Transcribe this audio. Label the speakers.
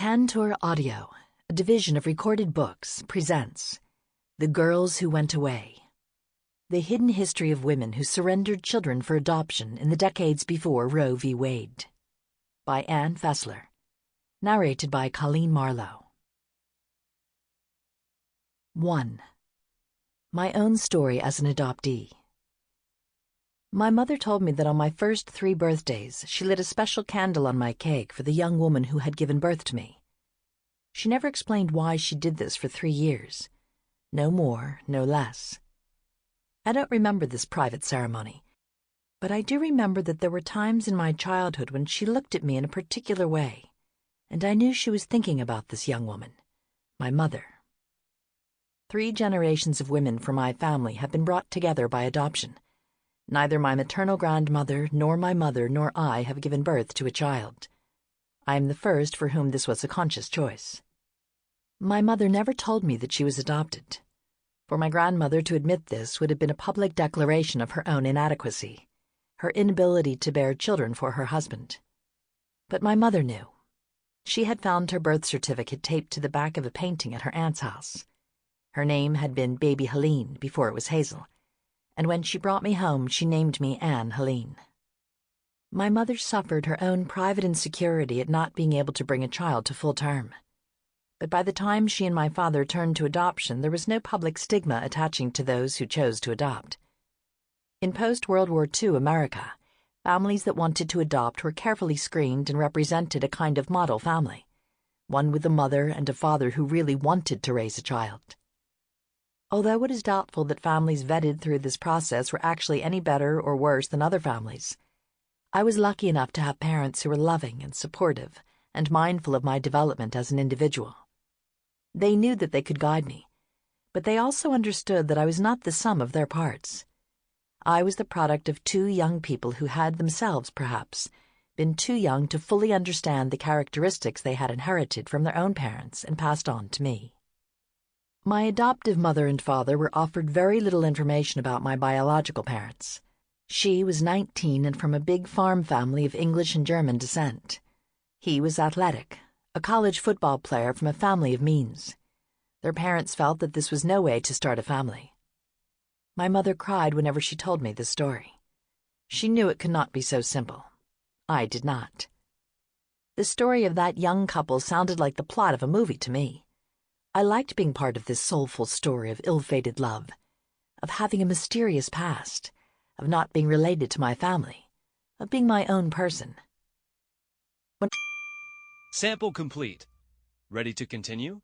Speaker 1: Tantor Audio, a division of Recorded Books, presents The Girls Who Went Away. The Hidden History of Women Who Surrendered Children for Adoption in the Decades Before Roe v. Wade. By Fessler. Narrated by Coleen Marlo. 1. My own story as an adoptee. My mother told me that on my first 3 birthdays, she lit a special candle on my cake for the young woman who had given birth to me. She never explained why she did this for 3 years. No more, no less. I don't remember this private ceremony, but I do remember that there were times in my childhood when she looked at me in a particular way, and I knew she was thinking about this young woman, my mother. 3 generations of women from my family have been brought together by adoption. Neither my maternal grandmother, nor my mother, nor I have given birth to a child. I am the first for whom this was a conscious choice. My mother never told me that she was adopted. For my grandmother to admit this would have been a public declaration of her own inadequacy, her inability to bear children for her husband. But my mother knew. She had found her birth certificate taped to the back of a painting at her aunt's house. Her name had been Baby Helene before it was Hazel, and when she brought me home, she named me Anne Helene. My mother suffered her own private insecurity at not being able to bring a child to full term. But by the time she and my father turned to adoption, there was no public stigma attaching to those who chose to adopt. In post-World War II America, families that wanted to adopt were carefully screened and represented a kind of model family, one with a mother and a father who really wanted to raise a child. Although it is doubtful that families vetted through this process were actually any better or worse than other families, I was lucky enough to have parents who were loving and supportive and mindful of my development as an individual. They knew that they could guide me, but they also understood that I was not the sum of their parts. I was the product of 2 young people who had themselves, perhaps, been too young to fully understand the characteristics they had inherited from their own parents and passed on to me. My adoptive mother and father were offered very little information about my biological parents. She was 19 and from a big farm family of English and German descent. He was athletic, a college football player from a family of means. Their parents felt that this was no way to start a family. My mother cried whenever she told me this story. She knew it could not be so simple. I did not. The story of that young couple sounded like the plot of a movie to me. I liked being part of this soulful story of ill-fated love, of having a mysterious past, of not being related to my family, of being my own person.
Speaker 2: Sample complete. Ready to continue?